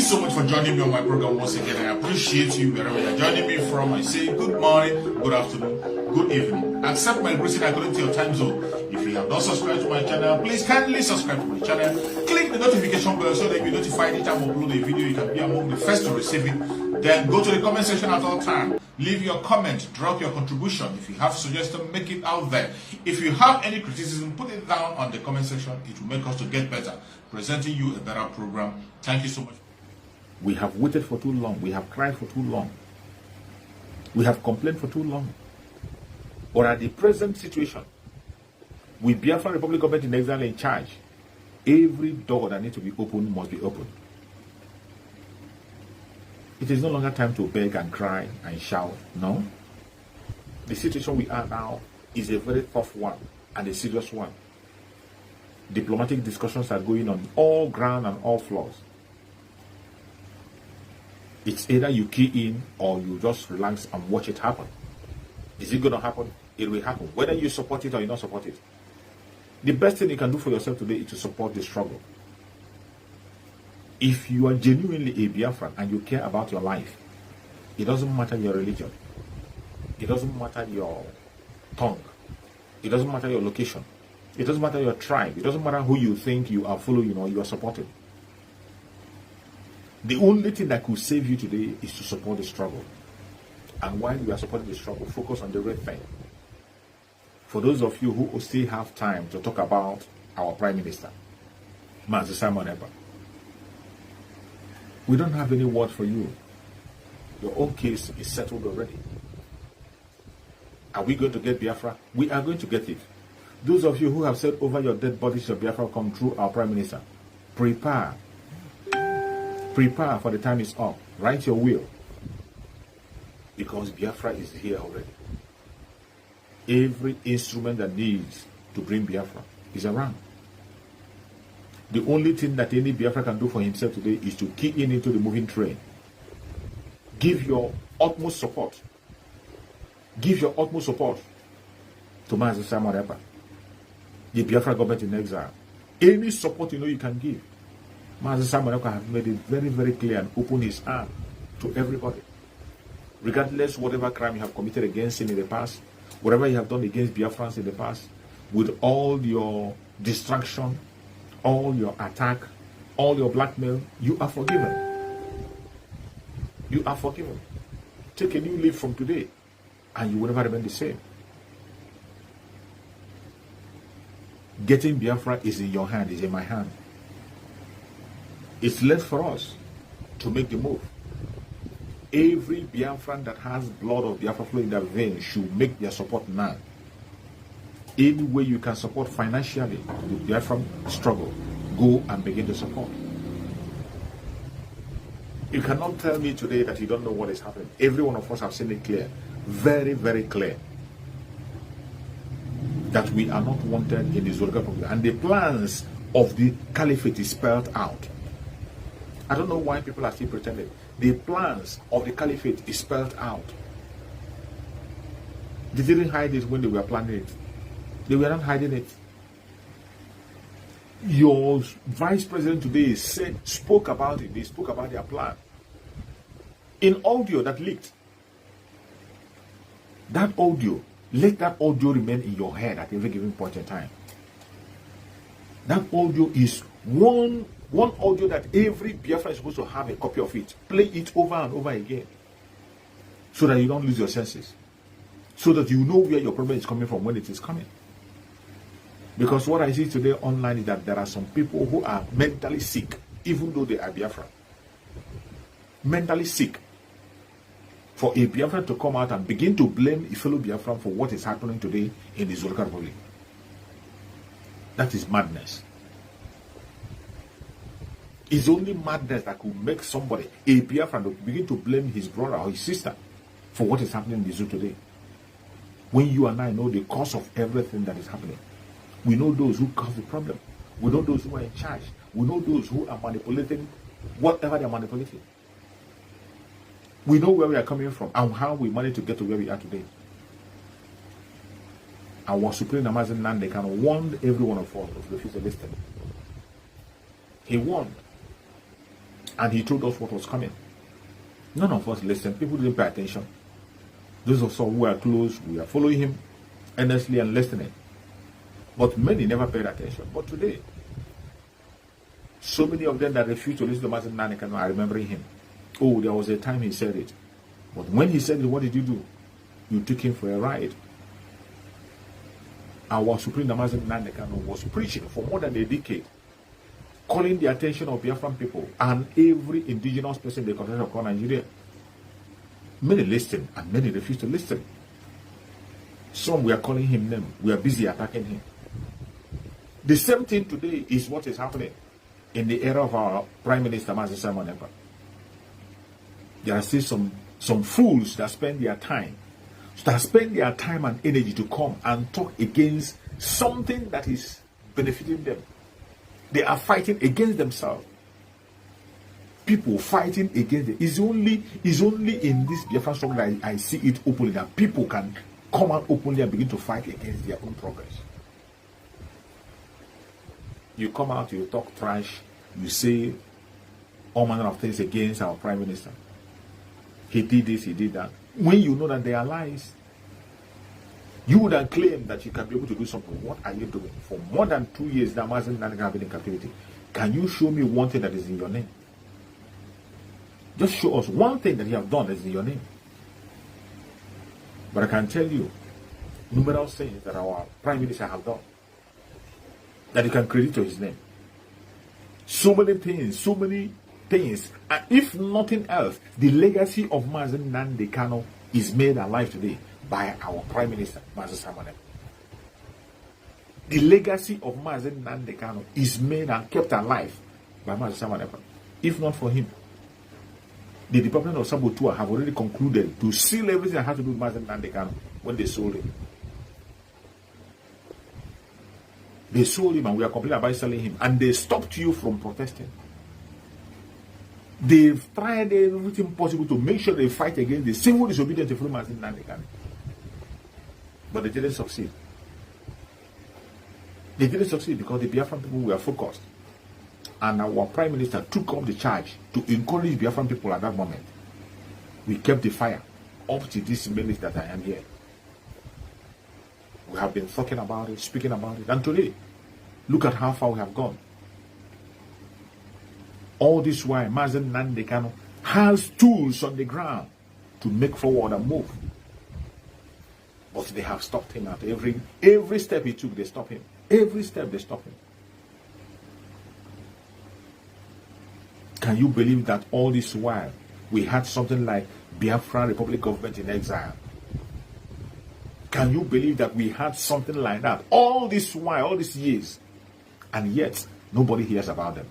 so much for joining me on my program once again. I appreciate you wherever you're joining me from. I say good morning, good afternoon, good evening. Accept my greeting according to your time zone. If you have not subscribed to my channel, please kindly subscribe to my channel. Click the notification bell so that you'll be notified anytime I upload a video. You can be among the first to receive it. Then go to the comment section at all times. Leave your comment, drop your contribution. If you have suggestions, make it out there. If you have any criticism, put it down on the comment section. It will make us to get better, presenting you a better program. Thank you so much. We have waited for too long. We have cried for too long. We have complained for too long. But at the present situation, with Biafra Republic government in exile in charge, every door that needs to be opened must be opened. It is no longer time to beg and cry and shout. No. The situation we are now is a very tough one and a serious one. Diplomatic discussions are going on all ground and all floors. It's either you key in or you just relax and watch it happen. Is it going to happen? It will happen. Whether you support it or you not support it. The best thing you can do for yourself today is to support the struggle. If you are genuinely a Biafran and you care about your life, it doesn't matter your religion. It doesn't matter your tongue. It doesn't matter your location. It doesn't matter your tribe. It doesn't matter who you think you are following or you are supporting. The only thing that could save you today is to support the struggle. And while you are supporting the struggle, focus on the right thing. For those of you who still have time to talk about our Prime Minister, Mazi Simon Ekpa, we don't have any word for you. Your own case is settled already. Are we going to get Biafra? We are going to get it. Those of you who have said over your dead bodies of Biafra come through our Prime Minister, prepare. Prepare for the time is up. Write your will. Because Biafra is here already. Every instrument that needs to bring Biafra is around. The only thing that any Biafra can do for himself today is to key in into the moving train. Give your utmost support. Give your utmost support to Mazi Simon Ekpa, the Biafra government in exile. Any support you know you can give. Mazi Simon Ekpa has made it very, very clear and opened his arm to everybody. Regardless whatever crime you have committed against him in the past, whatever you have done against Biafrans in the past, with all your distraction, all your attack, all your blackmail, you are forgiven. You are forgiven. Take a new leaf from today, and you will never remain the same. Getting Biafra is in your hand, is in my hand. It's left for us to make the move. Every Biafran that has blood of Biafra flowing in their veins should make their support now. Any way you can support financially the Biafran struggle, go and begin to support. You cannot tell me today that you don't know what is happening. Every one of us have seen it clear. Very, very clear. That we are not wanted in the Zolga Republic. And the plans of the caliphate is spelled out. I don't know why people are still pretending. The plans of the caliphate is spelled out. They didn't hide it when they were planning it. They were not hiding it. Your vice president today spoke about it. They spoke about their plan. In audio that leaked. That audio, let that audio remain in your head at every given point in time. That audio is one audio that every Biafra is supposed to have a copy of it. Play it over and over again. So that you don't lose your senses. So that you know where your problem is coming from when it is coming. Because what I see today online is that there are some people who are mentally sick, even though they are Biafra. Mentally sick. For a Biafra to come out and begin to blame a fellow Biafran for what is happening today in the Zolga Republic. That is madness. It's only madness that could make somebody, a Biafran, to begin to blame his brother or his sister for what is happening in the zoo today. When you and I know the cause of everything that is happening. We know those who cause the problem. We know those who are in charge. We know those who are manipulating whatever they are manipulating. We know where we are coming from and how we managed to get to where we are today. Our Supreme Amazon Nandekan warned every one of us of the future destiny. He warned. And he told us what was coming. None of us listened. People didn't pay attention. Those of us who were close, we are following him earnestly and listening. But many never paid attention. But today, so many of them that refused to listen to Master Nnamdi are remembering him. Oh, there was a time he said it. But when he said it, what did you do? You took him for a ride. Our Supreme Master Nnamdi was preaching for more than a decade, calling the attention of Biafran people and every indigenous person in the country of Nigeria. Many listened and many refused to listen. Some were calling him name. We are busy attacking him. The same thing today is what is happening in the era of our Prime Minister, Master Simon Ekpa. There are still some fools that spend their time and energy to come and talk against something that is benefiting them. They are fighting against themselves. People fighting against it. It's only in this Biafra struggle that I see it openly, that people can come out openly and begin to fight against their own progress. You come out, you talk trash, you say all manner of things against our Prime Minister. He did this, he did that. When you know that they are lies, you would have claimed that you can be able to do something. What are you doing? For more than 2 years now, Master Nnamdi have been in captivity. Can you show me one thing that is in your name? Just show us one thing that you have done that is in your name. But I can tell you numerous things that our Prime Minister have done that you can credit to his name. So many things. And if nothing else, the legacy of Master Nnamdi is made alive today by our Prime Minister, Master Simon Ekpa. The legacy of Master Nnamdi is made and kept alive by Master Simon Ekpa. If not for him, the Department of Saboteur have already concluded to seal everything that had to do with Master Nnamdi when they sold him. They sold him and we are complaining about selling him. And they stopped you from protesting. They've tried everything possible to make sure they fight against the civil disobedience of Master Nnamdi. But they didn't succeed. They didn't succeed because the Biafran people were focused. And our Prime Minister took up the charge to encourage Biafran people at that moment. We kept the fire up to this minute that I am here. We have been talking about it, speaking about it. And today, look at how far we have gone. All this while, Master Nnamdi has tools on the ground to make forward and move. But they have stopped him at every step he took, they stopped him. Every step they stopped him. Can you believe that all this while we had something like Biafra Republic Government in Exile? Can you believe that we had something like that all this while, all these years, and yet nobody hears about them?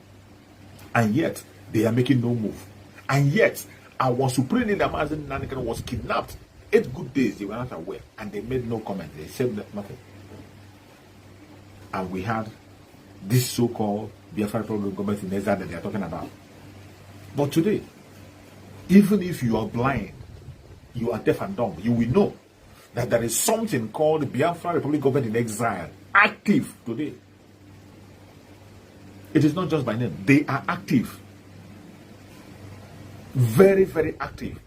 And yet they are making no move. And yet our Supreme Leader Master Nnamdi was kidnapped 8 good days. They were not aware and they made no comment. They said nothing. And we had this so-called Biafra Republic Government in Exile that they are talking about. But today, even if you are blind, you are deaf and dumb, you will know that there is something called the Biafra Republic Government in Exile active today. It is not just by name. They are active. Very, very active.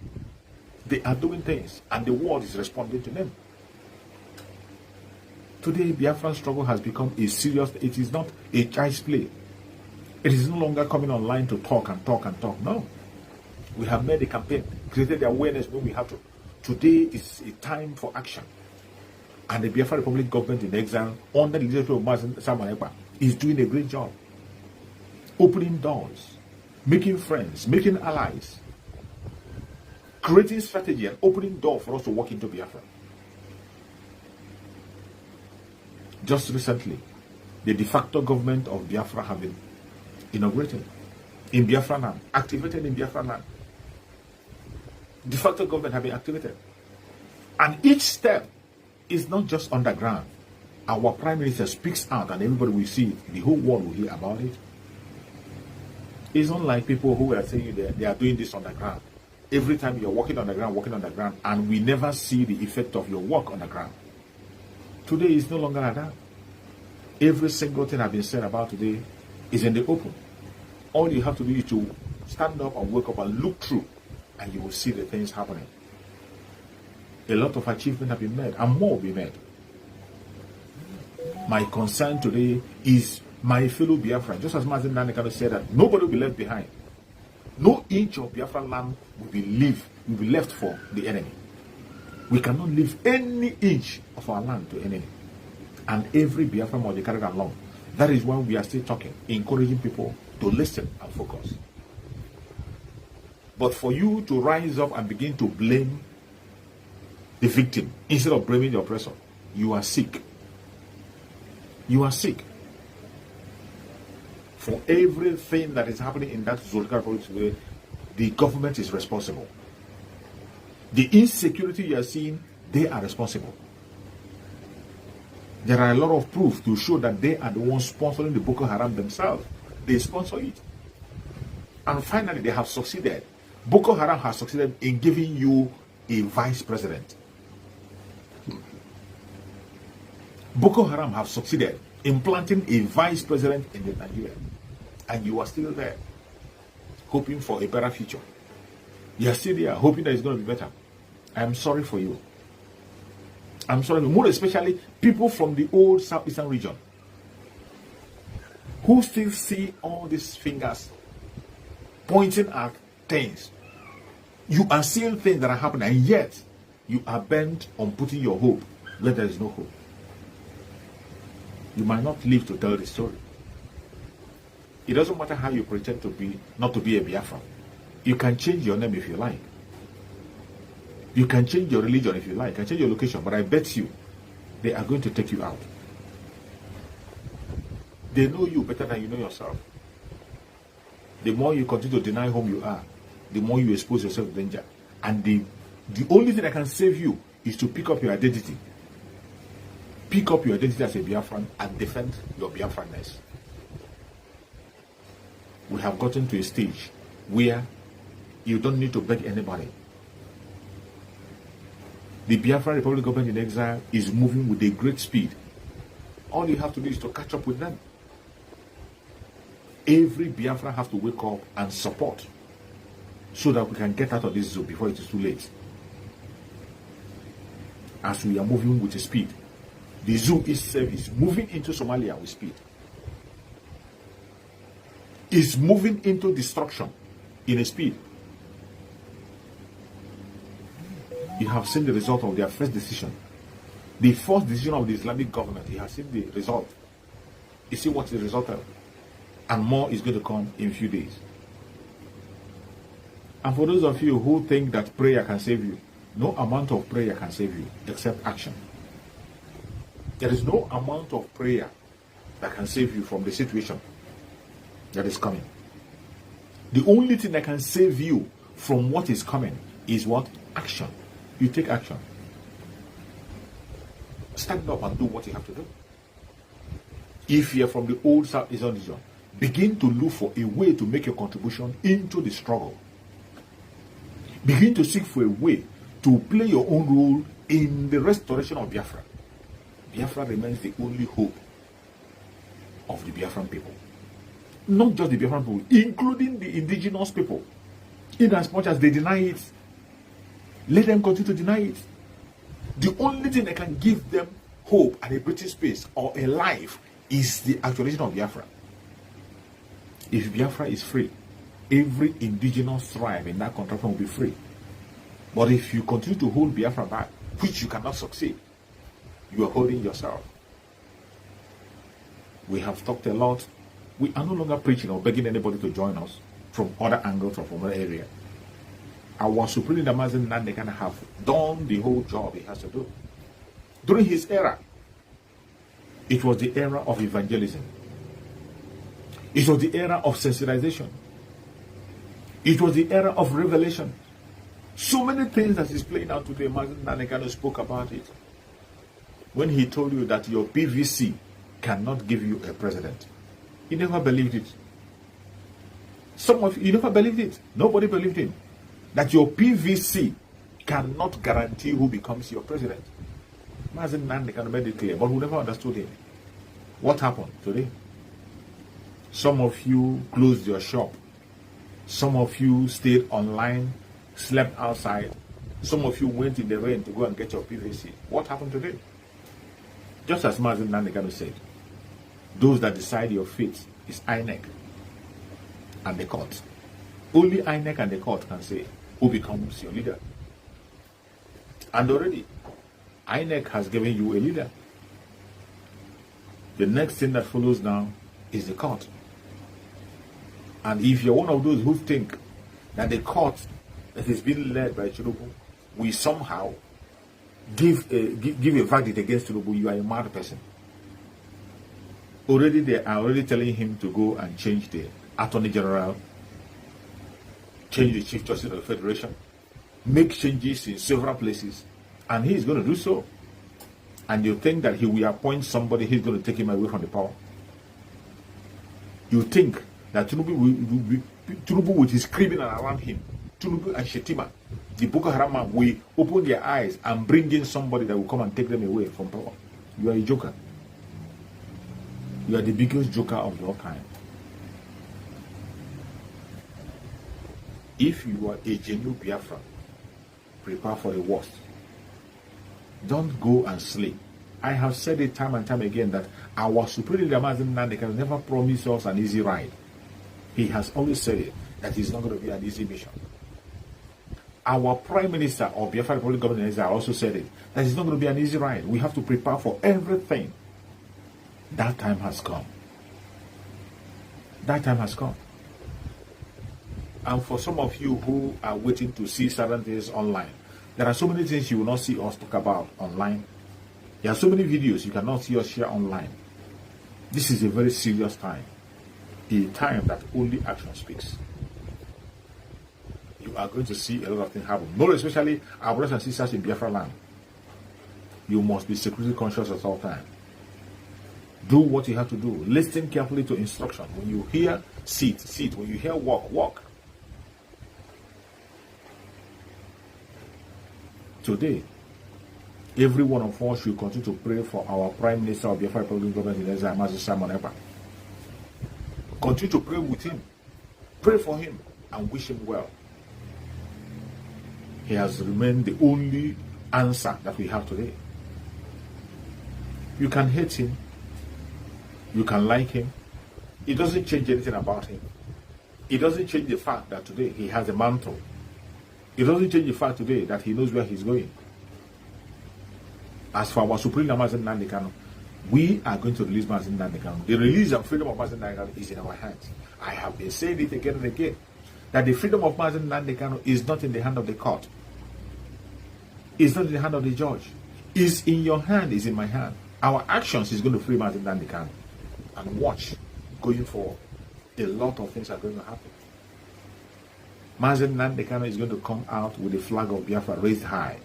They are doing things and the world is responding to them. Today, Biafran struggle has become a serious, it is not a child's play. It is no longer coming online to talk and talk and talk. No. We have made a campaign, created the awareness when we have to. Today is a time for action. And the Biafra Republic Government in Exile, under the leadership of Master Simon Ekpa, is doing a great job. Opening doors, making friends, making allies, creating strategy and opening door for us to walk into Biafra. Just recently, the de facto government of Biafra have been inaugurated in Biafra land, activated in Biafra land. De facto government have been activated. And each step is not just underground. Our Prime Minister speaks out and everybody will see it. The whole world will hear about it. It's not like people who are saying they are doing this on the ground. Every time you're walking on the ground, and we never see the effect of your work on the ground. Today is no longer like that. Every single thing I've been said about today is in the open. All you have to do is to Stand up and wake up and look through, and you will see the things happening. A lot of achievements have been made, and more will be made. My concern today is my fellow Biafra. Just as Mazen Nanekano said that nobody will be left behind. No inch of Biafra land will be left for the enemy. We cannot leave any inch of our land to enemy. And every Biafra must be carried along. That is why we are still talking, encouraging people to listen and focus. But for you to rise up and begin to blame the victim instead of blaming the oppressor, you are sick. You are sick. For everything that is happening in that Zulka Republic today, the government is responsible. The insecurity you are seeing, they are responsible. There are a lot of proof to show that they are the ones sponsoring the Boko Haram themselves. They sponsor it. And finally, they have succeeded. Boko Haram has succeeded in giving you a vice president. Boko Haram have succeeded in planting a vice president in the Nigeria. And you are still there, hoping for a better future. You are still there, hoping that it's going to be better. I am sorry for you. I'm sorry, more especially people from the old southeastern region who still see all these fingers pointing at things. You are seeing things that are happening, and yet you are bent on putting your hope where there is no hope. You might not live to tell the story. It doesn't matter how you pretend to be, not to be a Biafran. You can change your name if you like. You can change your religion if you like. You can change your location, but I bet you they are going to take you out. They know you better than you know yourself. The more you continue to deny whom you are, the more you expose yourself to danger. And the only thing that can save you is to pick up your identity. Pick up your identity as a Biafran and defend your Biafranness. We have gotten to a stage where you don't need to beg anybody. The Biafra Republic government in exile is moving with a great speed. All you have to do is to catch up with them. Every Biafra has to wake up and support so that we can get out of this zoo before it is too late. As we are moving with speed, the zoo itself is moving into Somalia with speed. It's moving into destruction in a speed. You have seen the result of their first decision. The first decision of the Islamic government, you have seen the result. You see what the result of. And more is going to come in a few days. And for those of you who think that prayer can save you, no amount of prayer can save you except action. There is no amount of prayer that can save you from the situation that is coming. The only thing that can save you from what is coming is what? Action. You take action. Stand up and do what you have to do. If you're from the old Southeastern region, begin to look for a way to make your contribution into the struggle. Begin to seek for a way to play your own role in the restoration of Biafra. Biafra remains the only hope of the Biafran people. Not just the Biafran people, including the indigenous people. In as much as they deny it, let them continue to deny it. The only thing that can give them hope and a breathing space or a life is the actualization of Biafra. If Biafra is free, every indigenous tribe in that country will be free. But if you continue to hold Biafra back, which you cannot succeed, you are holding yourself. We have talked a lot. We are no longer preaching or begging anybody to join us from other angles or from other areas. Our Supreme Leader Mazen Nandekana have done the whole job he has to do. During his era, it was the era of evangelism. It was the era of sensitization. It was the era of revelation. So many things that is playing out today. Mazen Nandekana spoke about it when he told you that your PVC cannot give you a president. He never believed it. Some of you never believed it. Nobody believed him. That your PVC cannot guarantee who becomes your president. Mazen Nandekana made it clear, but we never understood him. What happened today? Some of you closed your shop Some of you stayed online, slept outside. Some of you went in the rain to go and get your PVC. What happened today? Just as Mazen Nandekano said, those that decide your fate is INEC and the court. Only INEC and the court can say who becomes your leader. And already, INEC has given you a leader. The next thing that follows now is the court. And if you're one of those who think that the court that is being led by Tinubu will somehow give a verdict against Tinubu, you are a mad person. Already they are already telling him to go and change the Attorney General, change the Chief Justice of the Federation, make changes in several places, and he is going to do so. And you think that he will appoint somebody who's going to take him away from the power? You think that Tinubu with his criminal around him, Tinubu and Shetima, the Boko Haram man, will open their eyes and bring in somebody that will come and take them away from power? You are a joker. You are the biggest joker of your kind. If you are a genuine Biafra, prepare for the worst. Don't go and sleep. I have said it time and time again that our Supreme Leader Mazen Nandekano never promised us an easy ride. He has always said it, that it's not going to be an easy mission. Our Prime Minister of Biafra Republic Government also said it, that it's not going to be an easy ride. We have to prepare for everything. That time has come. That time has come. And for some of you who are waiting to see certain things online, there are so many things you will not see us talk about online. There are so many videos you cannot see us share online. This is a very serious time. A time that only action speaks. You are going to see a lot of things happen. More especially our brothers and sisters in Biafra land. You must be security conscious at all times. Do what you have to do. Listen carefully to instruction. When you hear, sit. When you hear, walk. Today, every one of us should continue to pray for our Prime Minister of Biafra Republic Government in Exile, Master Simon Ekpa. Continue to pray with him. Pray for him and wish him well. He has remained the only answer that we have today. You can hate him. You can like him. It doesn't change anything about him. It doesn't change the fact that today he has a mantle. It doesn't change the fact today that he knows where he's going. As for our Supreme Leader Mazen Nandekano, we are going to release Mazen Nandekano. The release and freedom of Mazen Nandekano is in our hands. I have been saying it again and again, that the freedom of Mazen Nandekano is not in the hand of the court. It's not in the hand of the judge. It's in your hand, it's in my hand. Our actions is going to free Mazen Nandekano. And watch, going forward, a lot of things are going to happen. Mazen Nandekano is going to come out with the flag of Biafra raised high.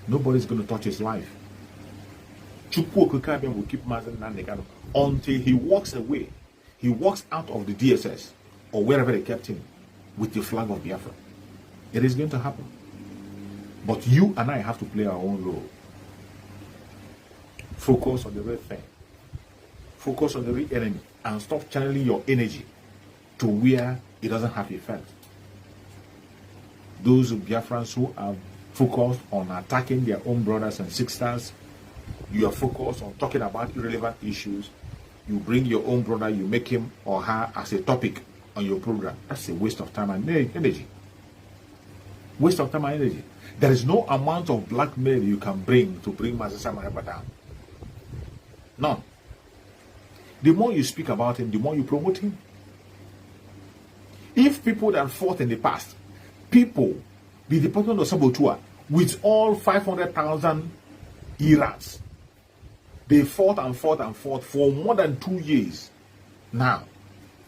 Nobody's going to touch his life. Chukwu Okekabian will keep Mazen Nandekano until he walks away. He walks out of the DSS or wherever they kept him with the flag of Biafra. It is going to happen. But you and I have to play our own role. Focus on the real thing. Focus on the real enemy and stop channeling your energy to where it doesn't have effect. Those Biafrans who are focused on attacking their own brothers and sisters, you are focused on talking about irrelevant issues. You bring your own brother, you make him or her as a topic on your program. That's a waste of time and energy. Waste of time and energy. There is no amount of blackmail you can bring to bring Master Simon Ekpa down. None. The more you speak about him, the more you promote him. If people that fought in the past, people, the Department of Sabotua, with all 500,000 Irans, they fought for more than 2 years. Now,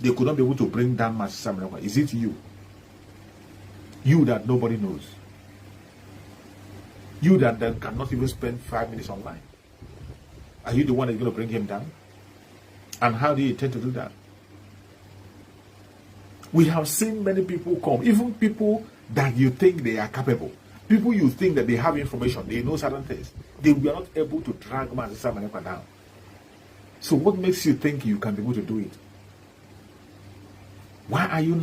they could not be able to bring down Master Simon Ekpa. Is it you? You that nobody knows. You that cannot even spend 5 minutes online. Are you the one that's going to bring him down? And how do you intend to do that? We have seen many people come, even people that you think they are capable, people you think that they have information, they know certain things. They were not able to drag Master Simon Ekpa down. So what makes you think you can be able to do it? Why are you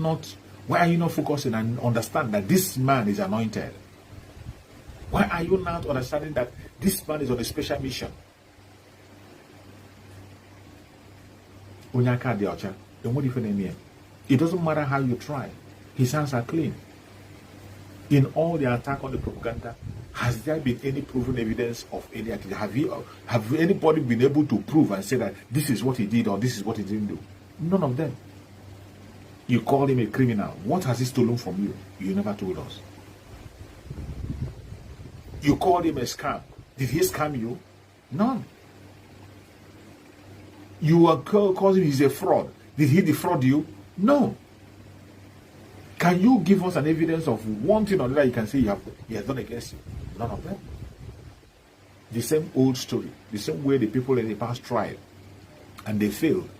not focusing and understand that this man is anointed? Why are you not understanding that this man is on a special mission? It doesn't matter how you try. His hands are clean. In all the attack on the propaganda, has there been any proven evidence of any activity? Have anybody been able to prove and say that this is what he did or this is what he didn't do? None of them. You call him a criminal. What has he stolen from you? You never told us. You called him a scam. Did he scam you? None. You are calling him he's a fraud. Did he defraud you? No. Can you give us an evidence of one thing or another you can say he has done against you? None of them. The same old story. The same way the people in the past tried and they failed.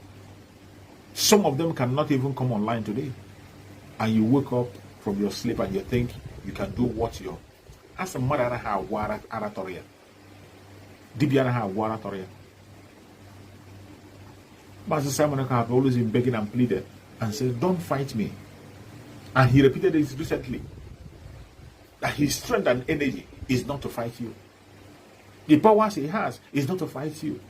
Some of them cannot even come online today. And you wake up from your sleep and you think you can do what you're. As a mother ha oratoria. Dibiana ha oratoria. Master Simon have always been begging and pleaded and said, don't fight me. And he repeated this recently. That his strength and energy is not to fight you. The powers he has is not to fight you.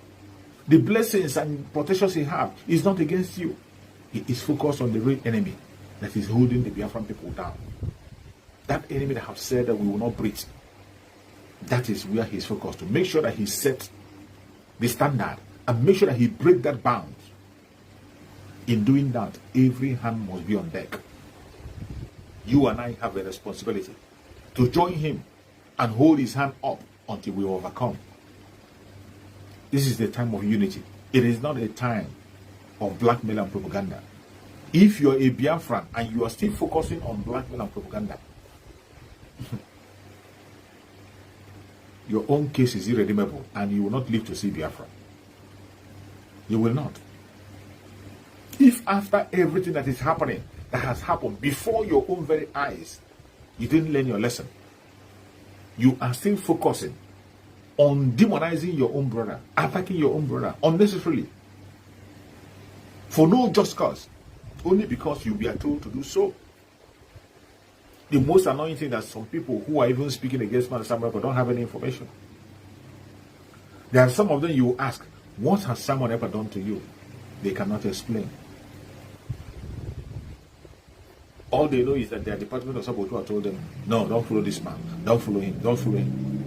The blessings and protections he has is not against you. He is focused on the real enemy that is holding the Biafran people down. That enemy that have said that we will not breach. That is where he is focused, to make sure that he set the standard and make sure that he break that bound. In doing that, every hand must be on deck. You and I have a responsibility to join him and hold his hand up until we overcome. This is the time of unity. It is not a time of blackmail and propaganda. If you're a Biafran and you are still focusing on blackmail and propaganda, your own case is irredeemable and you will not live to see Biafra. You will not. If after everything that is happening, that has happened before your own very eyes, you didn't learn your lesson, you are still focusing on demonizing your own brother, attacking your own brother unnecessarily, for no just cause, only because you were told to do so. The most annoying thing that some people who are even speaking against Master Samuel but don't have any information. There are some of them you will ask, what has someone ever done to you? They cannot explain. All they know is that their department of support have told them, no, don't follow this man, don't follow him, don't follow him.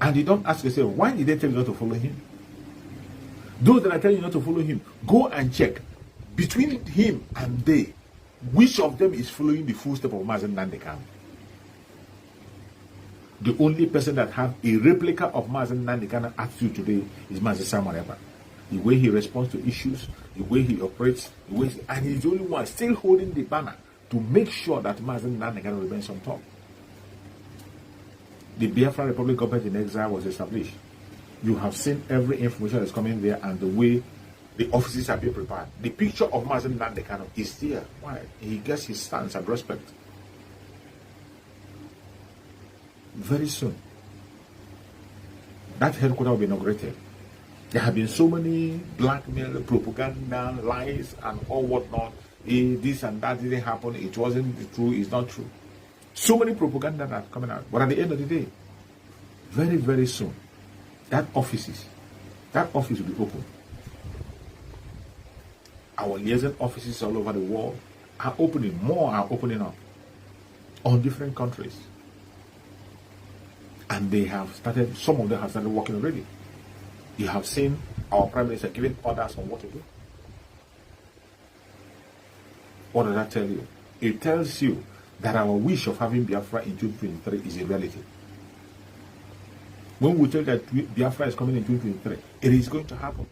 And you don't ask yourself, why did they tell you not to follow him? Those that are telling you not to follow him, go and check between him and they, which of them is following the footsteps of Mazen Nandekan. The only person that have a replica of Mazen Nandekan attitude today is Mazen Samareba. The way he responds to issues, the way he operates, and he's the only one still holding the banner to make sure that Mazen Nandekan remains on top. The Biafra Republic government in exile was established. You have seen every information that's coming there and the way the offices are being prepared. The picture of Mazen Nandekan is there. Why? He gets his stance and respect. Very soon, that headquarters will be inaugurated. There have been so many blackmail, propaganda, lies, and all whatnot. This and that didn't happen. It wasn't true. It's not true. So many propaganda that are coming out. But at the end of the day, very, very soon, that office will be open. Our liaison offices all over the world are opening. More are opening up on different countries. And they have started, some of them have started working already. You have seen our Prime Minister giving orders on what to do. What does that tell you? It tells you that our wish of having Biafra in 2023 is a reality. When we tell that Biafra is coming in 2023, it is going to happen.